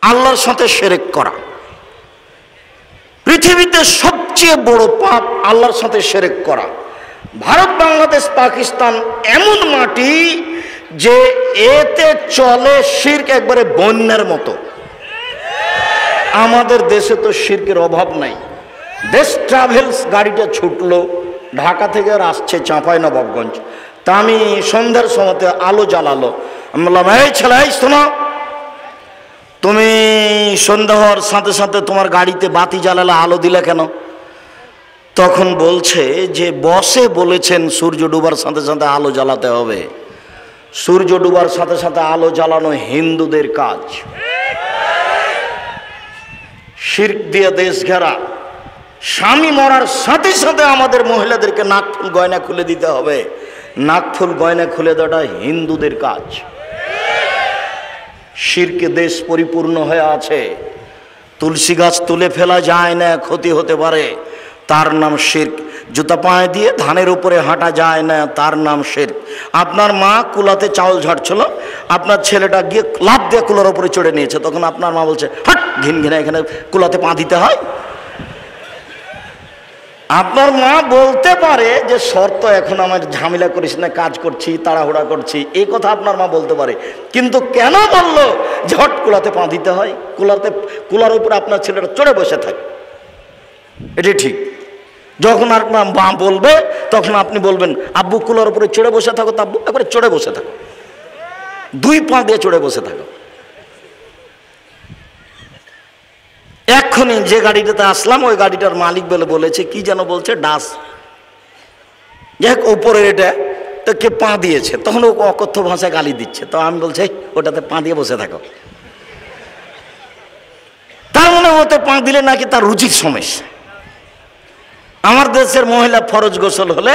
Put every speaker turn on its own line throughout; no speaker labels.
আল্লাহর সাথে শিরক করা। পৃথিবীতে সবচেয়ে বড় পাপ আল্লাহর সাথে শিরক করা। ভারত, বাংলাদেশ, পাকিস্তান এমন মাটি যে এতে চলে শিরক একবারে বন্যার মতো। আমাদের দেশে তো শিরকের অভাব নাই। দেশ ট্রাভেলস গাড়িটা ছুটলো ঢাকা থেকে আর আসছে চাঁপাইনবাবগঞ্জ। তা আমি সন্ধ্যার সময়তে আলো জ্বালালো। আমি বললাম, এই ছেলে, এই শোনো, তুমি সন্ধ্যা হওয়ার সাথে সাথে তোমার গাড়িতে বাতি জ্বালালে, আলো দিলে কেন? তখন বলছে যে বসে বলেছেন সূর্য ডুবার সাথে সাথে আলো জ্বালাতে হবে। সূর্য ডুবার সাথে সাথে আলো জ্বালানো হিন্দুদের কাজ। শিরক দিয়ে দেশ ঘেরা। স্বামী মরার সাথে সাথে আমাদের মহিলাদেরকে নাকফুল গয়না খুলে দিতে হবে। নাকফুল গয়না খুলে দেওয়াটা হিন্দুদের কাজ। শিরকে দেশ পরিপূর্ণ হয়ে আছে। তুলসী গাছ তুলে ফেলা যায় না, ক্ষতি হতে পারে, তার নাম শিরক। জুতা পায়ে দিয়ে ধানের উপরে হাঁটা যায় না, তার নাম শিরক। আপনার মা কুলাতে চাউল ঝাড়ছিল, আপনার ছেলেটা গিয়ে লাফ দিয়ে কুলার উপরে চড়ে নিয়েছে, তখন আপনার মা বলছে, হাট, ঘিন ঘিনা, এখানে কুলাতে পা দিতে হয়। আপনার মা বলতে পারে যে শর্ত, এখন আমার ঝামেলা করিস না, কাজ করছি, তাড়াহুড়া করছি, এই কথা আপনার মা বলতে পারে। কিন্তু কেন বললো যে হট কুলাতে পা দিতে হয়? কুলার উপরে আপনার ছেলেটা চড়ে বসে থাকে, এটি ঠিক। যখন আপনার মা বলবে তখন আপনি বলবেন, আব্বু কুলার উপরে চড়ে বসে থাকো, তো আব্বু একবারে চড়ে বসে থাকো, দুই পা দিয়ে চড়ে বসে থাকো। এক্ষুনি যে গাড়িটাতে আসলাম ওই গাড়িটার মালিক বলেছে, কি যেন বলছে, ডাস, যাই হোক উপরের এটা তো কে পা দিয়েছে, তখন ও অকথ্য ভাষায় গালি দিচ্ছে। তো আমি বলছি, ওটাতে পা দিয়ে বসে থাকো। তার মানে ওতে পা দিলে নাকি তার রুচির সমস্যা। আমার দেশের মহিলা ফরজ গোসল হলে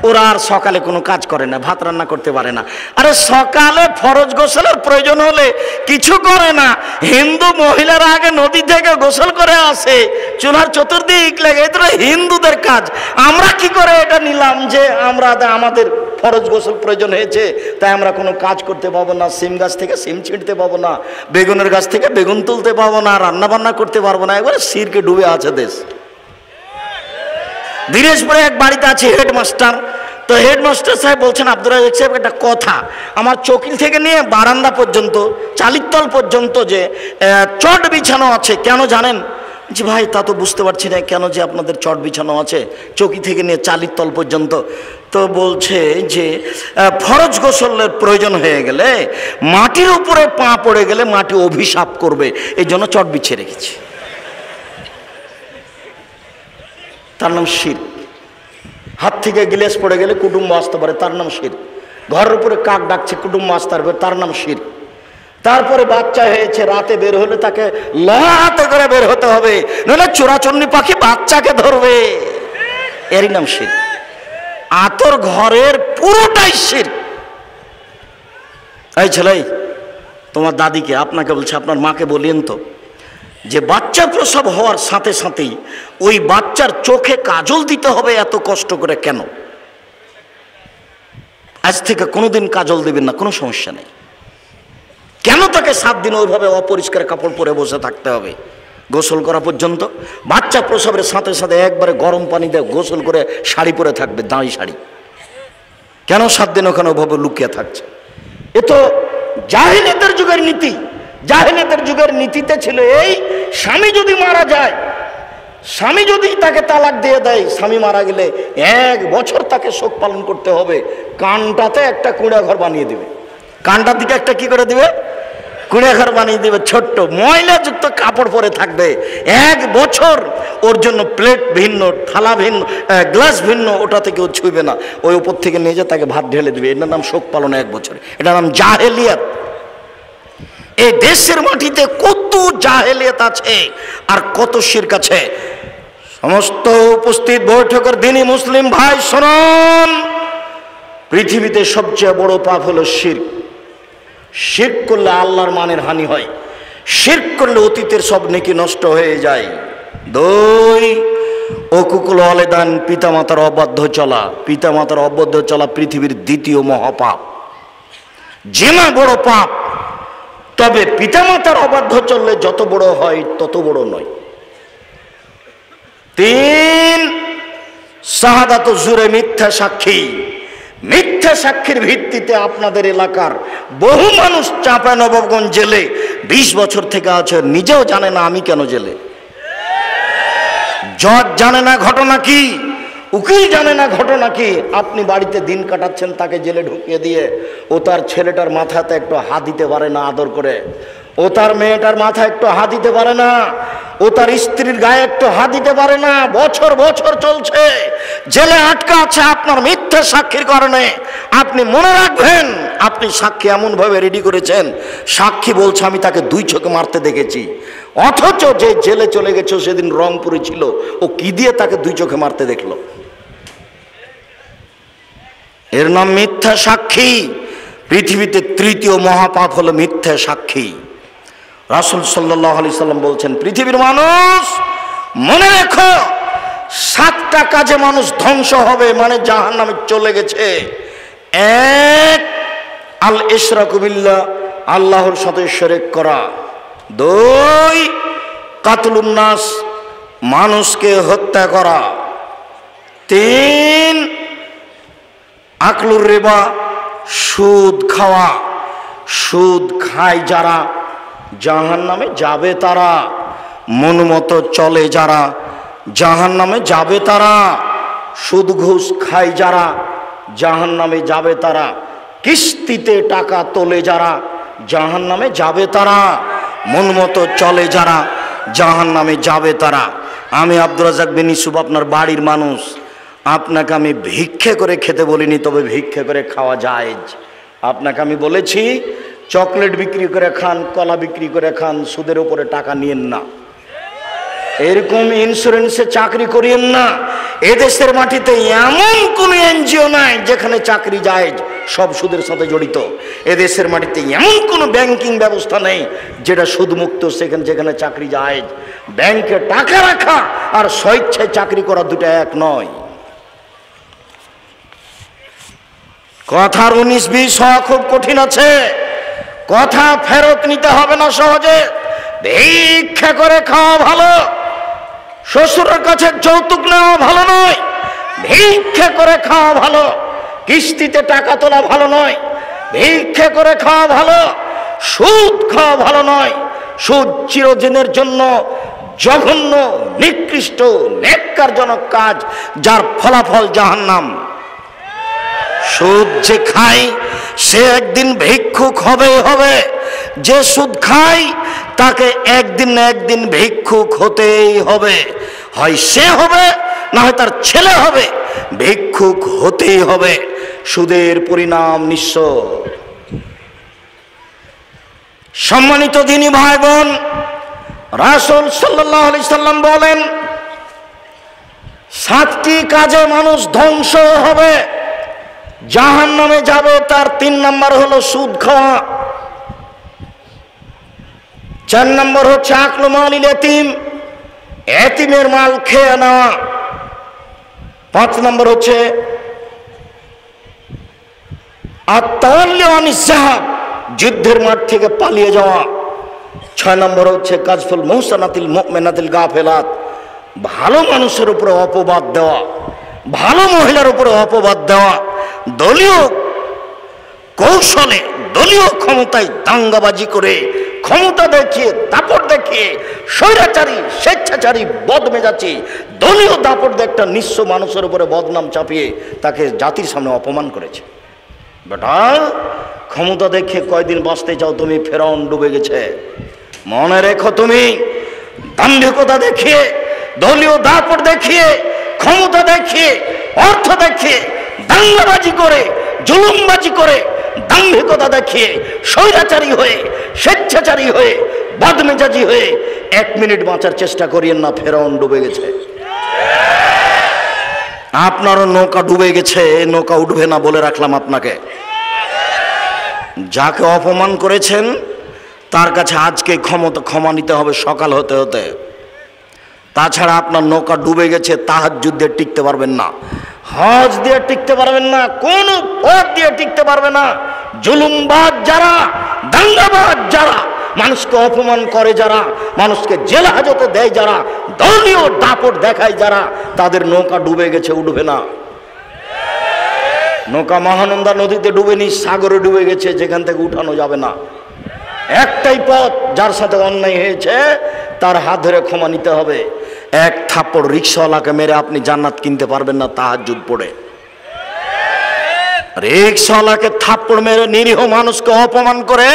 ওরা আর সকালে কোনো কাজ করে না, ভাত রান্না করতে পারে না। আরে সকালে ফরজ গোসলের প্রয়োজন হলে কিছু করে না, হিন্দু মহিলারা আগে নদী থেকে গোসল করে আসে, চুলার চতুর্দিক লেগে, এটা হিন্দুদের কাজ। আমরা কি করে এটা নিলাম যে আমাদের ফরজ গোসল প্রয়োজন হয়েছে, তাই আমরা কোনো কাজ করতে পাবো না, সিম গাছ থেকে সিম ছিঁড়তে পাবো না, বেগুনের গাছ থেকে বেগুন তুলতে পাবো না, রান্না বান্না করতে পারবো না। একবারে শিরকে ডুবে আছে দেশ। দিনাজপুরে এক বাড়িতে আছে হেডমাস্টার। তো হেডমাস্টার সাহেব বলছেন, আব্দুর রাজ্জাক সাহেব, একটা কথা, আমার চৌকিল থেকে নিয়ে বারান্দা পর্যন্ত, চালিতল পর্যন্ত যে চট বিছানো আছে, কেন জানেন? জি ভাই, তা তো বুঝতে পারছি না কেন যে আপনাদের চট বিছানো আছে চৌকি থেকে নিয়ে চালিতল পর্যন্ত। তো বলছে যে ফরজ গোসলের প্রয়োজন হয়ে গেলে, মাটির উপরে পা পড়ে গেলে মাটি অভিশাপ করবে, এই জন্য চট বিছিয়ে রেখেছি। তার নাম শিরক। হাত থেকে গ্লাস পড়ে গেলে কুটুম্ব আসতে পারে, তার নাম শিরক। ঘরের উপরে কাক ডাকছে, কুটুম্ব আসতে পারবে, তার নাম শিরক। তারপরে বাচ্চা হয়েছে, রাতে বের হলে তাকে লহাতে করে বের হতে হবে, নইলে চোরাচন্নি পাখি বাচ্চাকে ধরবে, এরই নাম শিরক। আতর ঘরের পুরোটাই শিরক। এই ছেলে, তোমার দাদিকে, আপনাকে বলছে, আপনার মাকে বলিয়েন তো যে বাচ্চা প্রসব হওয়ার সাথে সাথেই ওই বাচ্চার চোখে কাজল দিতে হবে এত কষ্ট করে কেন? আজ থেকে কোনোদিন কাজল দেবেন না, কোনো সমস্যা নেই। কেন তাকে 7 দিন ওইভাবে অপরিষ্কার কাপড় পরে বসে থাকতে হবে গোসল করা পর্যন্ত? বাচ্চা প্রসবের সাথে সাথে একবারে গরম পানি দিয়ে গোসল করে শাড়ি পরে থাকবে, দাঁড়ি শাড়ি। কেন 7 দিন ওখানে ওভাবে লুকিয়ে থাকছে? এ তো জাহিলিয়াতের যুগের নীতি। জাহিলিয়াতের যুগের নীতিতে ছিল এই, স্বামী যদি মারা যায়, স্বামী যদি তাকে তালাক দিয়ে দেয়, স্বামী মারা গেলে 1 বছর তাকে শোক পালন করতে হবে। কানটাতে একটা কুঁড়া ঘর বানিয়ে দিবে, কানটার দিকে একটা কি করে দিবে, কুঁড়া ঘর বানিয়ে দিবে, ছোট্ট ময়লাযুক্ত কাপড় পরে থাকবে 1 বছর। ওর জন্য প্লেট ভিন্ন, থালা ভিন্ন, গ্লাস ভিন্ন, ওটা থেকে ও ছুঁবে না, ওই উপর থেকে নিয়ে যায় তাকে ভাত ঢেলে দিবে। এটার নাম শোক পালন 1 বছর, এটার নাম জাহেলিয়াত। এই দেশের মাটিতে কত জাহেলিয়াত আছে আর কত শিরক আছে। সমস্ত উপস্থিত বৈঠকের দিনই মুসলিম ভাই শুনুন, পৃথিবীতে সবচেয়ে বড় পাপ হলো শিরক। শিরক করলে আল্লাহর মানের হানি হয়, শিরক করলে অতীতের সব নেকি নষ্ট হয়ে যায়। 2, অকুকুল ওয়ালিদান, পিতামাতার অবাধ্য চলা। পিতামাতার অবাধ্য চলা পৃথিবীর দ্বিতীয় মহাপাপ। জিনা বড় পাপ, তবে পিতামাতার অবাধ্য চললে যত বড় হয় তত বড় নয়। 3, শাহাদাত জুরে মিথ্যা সাক্ষী। মিথ্যা সাক্ষীর ভিত্তিতে আপনাদের এলাকার বহু মানুষ চাঁপাইনবাবগঞ্জ জেলে 20 বছর থেকে আছে, নিজেও জানে না আমি কেন জেলে। জজ জানে না ঘটনা কি, উকিল জানে না ঘটনা কি। আপনি বাড়িতে দিন কাটাচ্ছেন, তাকে জেলে ঢুকিয়ে দিয়ে ও তার ছেলেটার মাথাতে একটু হাত দিতে পারে না আদর করে, ও তার মেয়েটার মাথায় একটু হাত দিতে পারে না, ও তার স্ত্রীর গায়ে একটু হাত দিতে পারে না। বছর বছর চলছে, জেলে আটকা আছে আপনার মিথ্যা সাক্ষীর কারণে। আপনি মনে রাখবেন, আপনি সাক্ষী এমনভাবে রেডি করেছেন, সাক্ষী বলছে আমি তাকে 2 চোখে মারতে দেখেছি, অথচ যে জেলে চলে গেছে সেদিন রংপুরে ছিল, ও কি দিয়ে তাকে 2 চোখে মারতে দেখলো? এর নাম মিথ্যা সাক্ষী। পৃথিবীতে 3য় মহাপাপ হলো মিথ্যা সাক্ষী। রাসূল সাল্লাল্লাহু আলাইহি সাল্লাম বলছেন, পৃথিবীর মানুষ মনে রেখো 7টা কাজে মানুষ ধ্বংস হবে, মানে জাহান্নামে চলে গেছে। 1, আল ইশরাকু বিল্লাহ, আল্লাহর সাথে শিরক করা। 2, কাতলুন নাস, মানুষকে হত্যা করা। 3, আকলুর রিবা, সুদ খাওয়া। সুদ খায় যারা জাহান্নামে যাবে তারা, মন মতো চলে যারা জাহান্নামে যাবে তারা। সুদ ঘুষ খায় যারা জাহান্নামে যাবে তারা। কিস্তিতে টাকা তোলে যারা জাহান্নামে যাবে তারা। মন মতো চলে যারা জাহান্নামে যাবে তারা। আমি আব্দুর রাজ্জাক বিন ইউসুফ আপনার বাড়ির মানুষ, আপনাকে আমি ভিক্ষে করে খেতে বলিনি, তবে ভিক্ষে করে খাওয়া যায়। আপনাকে আমি বলেছি চকলেট বিক্রি করে খান, কলা বিক্রি করে খান, সুদের উপরে টাকা নিয়েন না, এরকম ইন্স্যুরেন্সে চাকরি করিয়েন না। এদেশের মাটিতে এমন কোন এনজিও নাই যেখানে চাকরি যায়, সব সুদের সাথে জড়িত। এদেশের মাটিতে এমন কোন ব্যাংকিং ব্যবস্থা নেই যেটা সুদমুক্ত, যেখানে চাকরি যায়। ব্যাংকে টাকা রাখা আর স্বেচ্ছায় চাকরি করা দুটো এক নয়। কথার 19-20 হওয়া খুব কঠিন আছে। কথা ফেরত নিতে হবে না সহজে। ভিক্ষা করে খাওয়া ভালো, শ্বশুরের কাছে যৌতুক নেওয়া ভালো নয়। ভিক্ষা করে খাওয়া ভালো, কিস্তিতে টাকা তোলা ভালো নয়। ভিক্ষা করে খাওয়া ভালো, সুদ খাওয়া ভালো নয়। সুদ চিরদিনের জন্য জঘন্য, নিকৃষ্ট, নেক্কারজনক কাজ, যার ফলাফল জাহান্নাম। সুদ যে খায় সে একদিন ভিক্ষুক হবেই হবে। যে সুদ খায় তাকে একদিন না একদিন ভিক্ষুক হতেই হবে। হয় সে হবে, না হয় তার ছেলে হবে, ভিক্ষুক হতেই হবে। সুদের পরিণাম নিঃস্ব। সম্মানিত দিনী ভাই বোন, রাসূল সাল্লাল্লাহু আলাইহি সাল্লাম বলেন 7টি কাজে মানুষ ধ্বংস হবে, জাহান্নামে যাবে। তার 3 নম্বর হলো সুদ খাওয়া। 4 নম্বর হচ্ছে আকলু মালিল ইতিম, এতিমের মাল খেয়ে নেওয়া। 5 নম্বর হচ্ছে আত-তাওয়াল্লি আনিস যাহাব, যুদ্ধের মাঠ থেকে পালিয়ে যাওয়া। 6 নম্বর হচ্ছে কাজফুল মুহসানাতিল মুমিনাতিল গাফিলাত, ভালো মানুষের উপরে অপবাদ দেওয়া, ভালো মহিলার উপরে অপবাদ দেওয়া। দলীয় কৌশলে, দলীয় ক্ষমতায় দাঙ্গাবাজি করে, ক্ষমতা দেখিয়ে, দাপট দেখিয়ে, স্বৈরাচারী, স্বেচ্ছাচারী, বদমেজাজি দলীয় দাপট দিয়ে একটা নিঃস্ব মানুষের উপরে বদনাম চাপিয়ে তাকে জাতির সামনে অপমান করেছে। বেটা, ক্ষমতা দেখিয়ে কয়দিন বাঁচতে চাও তুমি? ফেরাউন ডুবে গেছে। মনে রেখো, তুমি দাম্ভিকতা দেখিয়ে, দলীয় দাপট দেখিয়ে, ক্ষমতা দেখিয়ে, অর্থ দেখিয়ে, দাঙ্গাবাজি করে, জুলুমবাজি করে, দাম্ভিকতা দেখিয়ে, স্বৈরাচারী হয়ে, স্বেচ্ছাচারী হয়ে, বদমেজাজি হয়ে 1 মিনিট বাঁচার চেষ্টা করিয়েন না। ফেরাউন ডুবে গেছে। আপনারও নৌকা ডুবে গেছে, নৌকা উঠবে না বলে রাখলাম আপনাকে। যাকে অপমান করেছেন তার কাছে আজকে ক্ষমা নিতে হবে সকাল হতে হতে। তাছাড়া আপনার নৌকা ডুবে গেছে, তাহাজ্জুদ দিয়ে টিকতে পারবেন না, হজ দিয়ে টিকতে পারবেন না, কোন পথ দিয়ে টিকতে পারবে না। জুলুমবাজ যারা, দাঙ্গাবাজ যারা, মানুষকে অপমান করে যারা, মানুষকে জেল হাজতে দেয় যারা, দলীয় দাপট দেখায় যারা, তাদের নৌকা ডুবে গেছে, উঠবে না। নৌকা মহানন্দা নদীতে ডুবেনি, সাগরে ডুবে গেছে, যেখান থেকে উঠানো যাবে না। একটাই পথ, যার সাথে অন্যায় হয়েছে তার হাত ধরে ক্ষমা নিতে হবে। এক থাপ্পড় রিক্সাওয়ালাকে মেরে আপনি জান্নাত কিনতে পারবেন না তাহাজ্জুদ পড়ে। রিক্সাওয়ালাকে থাপ্পড় মেরে নিরীহ মানুষকে অপমান করে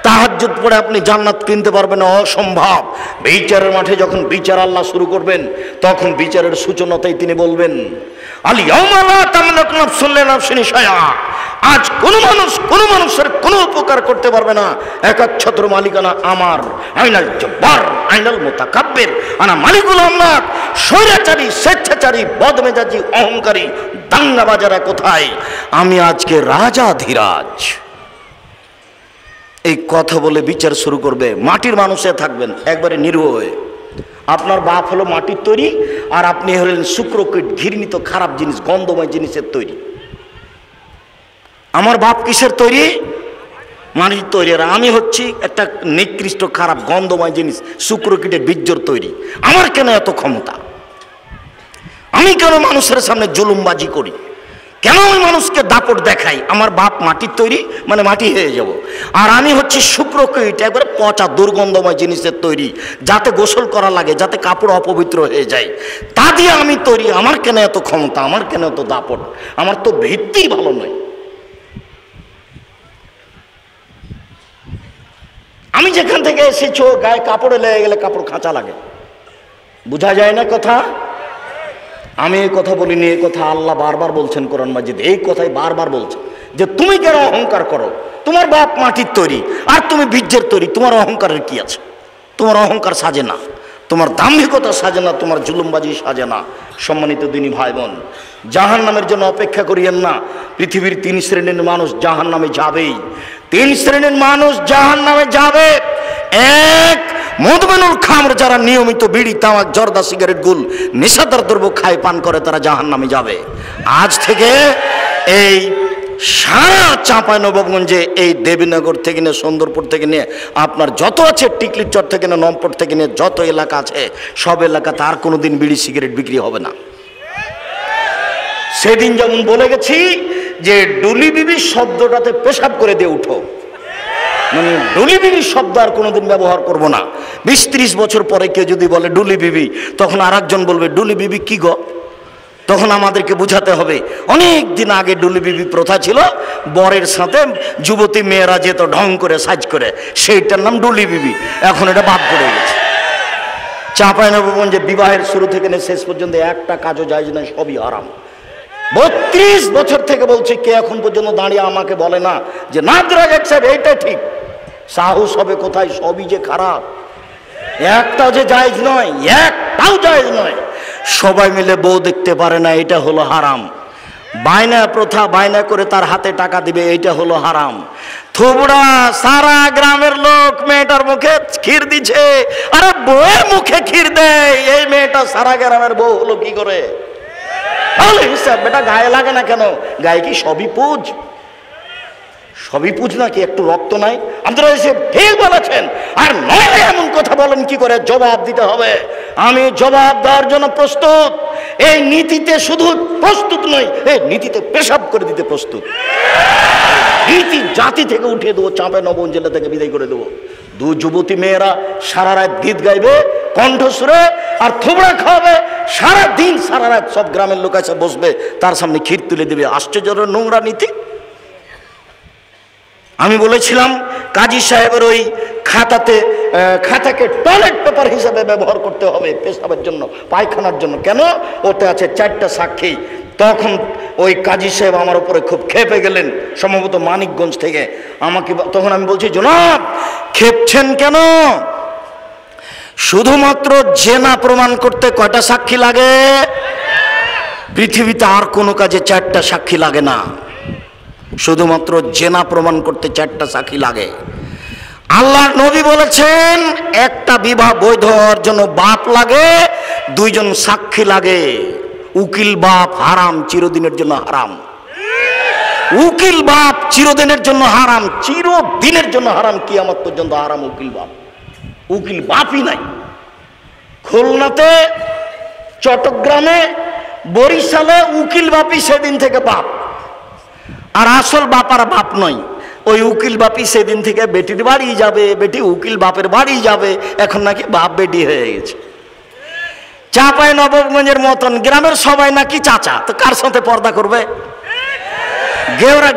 তাহাজ্জুদ পড়ে আপনি জান্নাত কিনতে পারবেন না, অসম্ভব। বিচারের মাঠে যখন বিচার আল্লাহ শুরু করবেন, তখন বিচারের সূচনাতেই তিনি বলবেন, আজ কোন মানুষ কোন মানুষের কোনো উপকার করতে পারবে না, একচ্ছত্র মালিকানা আমার। আইনাল জব্বার আইনাল মুতাকাব্বির, আনা মালিকুল আমলাক। স্বৈরাচারী, স্বেচ্ছাচারী, বদমেজাজি, অহংকারী দাঙ্গাবাজারা কোথায়? আমি আজকে রাজাধিরাজ। এই কথা বলে বিচার শুরু করবে। মাটির মানুষে থাকবেন একবারে নিরীহ হয়ে। আপনার বাপ হলো মাটির তৈরি, আর আপনি হলেন শুক্রকীট, ঘৃণিত খারাপ জিনিস, গন্ধময় জিনিসের তৈরি। আমার বাপ কিসের তৈরি? মাটির তৈরি। আর আমি হচ্ছি একটা নিকৃষ্ট খারাপ গন্ধময় জিনিস, শুক্রকীটের বীর্যর তৈরি। আমার কেন এত ক্ষমতা? আমি কেন মানুষের সামনে জুলুমবাজি করি? কেন আমি মানুষকে দাপট দেখাই? আমার বাপ মাটির তৈরি, মানে মাটি হয়ে যাব। আর আমি হচ্ছি শুক্রকীট, একবারে পচা দুর্গন্ধময় জিনিসের তৈরি, যাতে গোসল করা লাগে, যাতে কাপড় অপবিত্র হয়ে যায়, তা দিয়ে আমি তৈরি। আমার কেন এত ক্ষমতা? আমার কেন এত দাপট? আমার তো ভিত্তিই ভালো নয়। আমি যেখান থেকে এসেছো, গায়ে কাপড়ে লেগে গেলে কাপড় খাঁচা লাগে, বোঝা যায় না কথা? আমি এই কথা বলিনি, এই কথা আল্লাহ বারবার বলছেন কোরআন মাজিদ। এই কথাই বারবার বলছেন যে তুমি কেন অহংকার করো? তোমার বাপ মাটির তৈরি আর তুমি বীর্যের তৈরি, তোমার অহংকারের কি আছে? তোমার অহংকার সাজে না, তোমার দাম্ভিকতা সাজে না, তোমার জুলুমবাজি সাজে না। সম্মানিত দিনী ভাই বোন, জাহান্নামের জন্য অপেক্ষা করিয়েন না। পৃথিবীর 3 শ্রেণীর মানুষ জাহান্নামে যাবেই। 3 শ্রেণীর মানুষ জাহান্নামে যাবে। এক, মদমেনুল খামর, যারা নিয়মিত বিড়ি, তামাক, জর্দা, সিগারেট, গুল, নেশাদার দ্রব্য খায়, পান করে, তারা জাহান্নামে যাবে। আজ থেকে এই সারা চাঁপাইনবাবগঞ্জে, এই দেবীনগর থেকে নিয়ে, সুন্দরপুর থেকে নিয়ে, আপনার যত আছে, টিকলির চর থেকে নিয়ে, নমপট থেকে নিয়ে যত এলাকা আছে, সব এলাকাতে আর কোনোদিন বিড়ি সিগারেট বিক্রি হবে না। সেদিন যেমন বলে গেছি যে ডুলি বিবি শব্দটাতে পেশাব করে দিয়ে উঠো, মানে ডুলি বিবি শব্দ আর কোনোদিন ব্যবহার করব না। 20-30 বছর পরে কেউ যদি বলে ডুলি বিবি, তখন আর একজন বলবে ডুলি বিবি কি গো? তখন আমাদেরকে বুঝাতে হবে অনেক দিন আগে ডুলি বিবি প্রথা ছিল, বরের সাথে যুবতী মেয়েরা যেত ঢং করে, সাজ করে, সেইটার নাম ডুলি বিবি। এখন এটা বাদ পড়ে গেছে। চাঁপাইনবাবগঞ্জে বিবাহের শুরু থেকে শেষ পর্যন্ত একটা কাজও জায়েজ না, সবই হারাম। 32 বছর থেকে বলছি, কে এখন পর্যন্ত দাঁড়িয়ে আমাকে বলে না যে নাদরাজ সাহেব এইটা ঠিক? সাহস হবে কোথায়? সবই যে খারাপ, একটাও যে জায়েজ নয়, একটাও জায়েজ নয়। সবাই মিলে বউ দেখতে পারে না, এটা হলো হারাম। বায়না প্রথা, বায়না করে তার হাতে টাকা দিবে, এইটা হলো হারাম। থুবড়া, সারা গ্রামের লোক মেয়েটার মুখে ক্ষীর দিচ্ছে, আরে বউয়ের মুখে ক্ষীর দেয়, এই মেয়েটা সারা গ্রামের বউ হলো কি করে? তাহলে হিসাব বেটা গায়ে লাগে না কেন? গায়ে কি সবই পুজ? সবই পুজ নাকি? একটু রক্ত নাই? আপনারা এসে ঠিক বলেছেন। আর নয় এমন কথা বলেন কি করে? জবাব দিতে হবে। আমি জবাব দেওয়ার জন্য প্রস্তুত। এই নীতিতে শুধু প্রস্তুত নই, এই নীতিতে পেশাব করে দিতে প্রস্তুত। নীতি জাতি থেকে উঠিয়ে দেবো, চাঁপাইনবাবগঞ্জ জেলা থেকে বিদায় করে দেবো। 2 যুবতী মেয়েরা সারা রাত গীত গাইবে কণ্ঠসুরে, আর থুবড়া খাওয়াবে সারা দিন, সারা রাত। সব গ্রামের লোক এসে বসবে, তার সামনে ক্ষীর তুলে দেবে। আশ্চর্য নোংরা নীতি। আমি বলেছিলাম কাজী সাহেবের ওই খাতাকে টয়লেট পেপার হিসাবে ব্যবহার করতে হবে পেশাবের জন্য, পায়খানার জন্য। কেন? ওতে আছে 4টা সাক্ষী। তখন ওই কাজী সাহেব আমার উপরে খুব ক্ষেপে গেলেন, সম্ভবত মানিকগঞ্জ থেকে। তখন আমি বলছি, জনাব ক্ষেপছেন কেন? শুধুমাত্র জেনা প্রমাণ করতে কয়টা সাক্ষী লাগে? পৃথিবীতে আর কোনো কাজে 4টা সাক্ষী লাগে না, শুধুমাত্র জেনা প্রমাণ করতে 4টা সাক্ষী লাগে। আল্লাহর নবী বলেছেন, একটা বিবাহ বৈধ হওয়ার জন্য বাপ লাগে, 2 জন সাক্ষী লাগে। উকিল বাপ হারাম, চিরদিনের জন্য হারাম। উকিল বাপ চিরদিনের জন্য হারাম, চিরদিনের জন্য হারাম, কিয়ামত পর্যন্ত হারাম উকিল বাপ। উকিল বাপই নাই। খুলনাতে, চট্টগ্রামে, বরিশালে উকিল বাপই সেদিন থেকে বাপ। আর আসল বাপ আর বাপ নয়, ওই উকিল বাপই সেদিন থেকে বেটির বাড়ি যাবে, বেটি উকিল বাপের বাড়ি যাবে। এখন নাকি বাপ বেটি হয়ে গেছে। চাঁপাই নবাবগঞ্জের মতন গ্রামের সবাই নাকি চাচা, তো কার সাথে পর্দা করবে?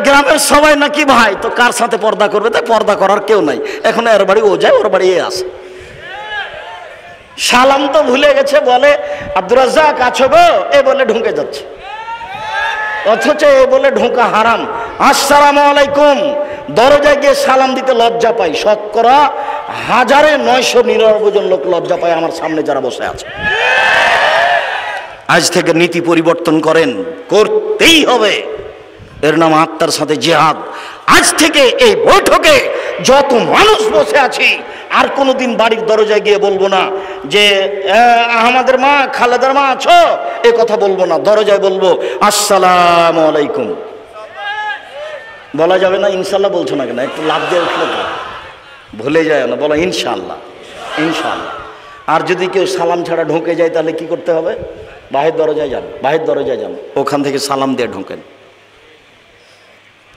গ্রামের সবাই নাকি ভাই, তো কার সাথে পর্দা করবে? তাই পর্দা করার কেউ নাই। এখন এর বাড়ি ও যায়, ওর বাড়ি এ আসে। সালাম তো ভুলে গেছে, বলে আব্দুর রাজ্জাক আছো গো, এ বলে ঢুকে যাচ্ছে। অথচ এ বলে ঢোকা হারাম। আসসালামু আলাইকুম, দরজায় গিয়ে সালাম দিতে লজ্জা পাই। শতকরা 1999 জন লোক লজ্জা পায় আমার সামনে যারা বসে আছে। আজ থেকে নীতি পরিবর্তন করেন, করতেই হবে। এর নাম আত্মার সাথে জিহাদ। আজ থেকে এই বৈঠকে যত মানুষ বসে আছি, আর কোনোদিন বাড়ির দরজায় গিয়ে বলবো না যে আমাদের মা, খালেদার মা আছো, এ কথা বলবো না। দরজায় বলবো আসসালামু আলাইকুম। বলা যাবে না ইনশাল্লাহ বলছো না কেন? একটু লাভ দিয়ে উঠলে তো ভুলে যায় না, বলো ইনশাল্লাহ, ইনশাল্লাহ। আর যদি কেউ সালাম ছাড়া ঢুকে যায় তাহলে কি করতে হবে? বাহির দরজায় যান, বাহির দরজায় যান, ওখান থেকে সালাম দিয়ে ঢোকেন।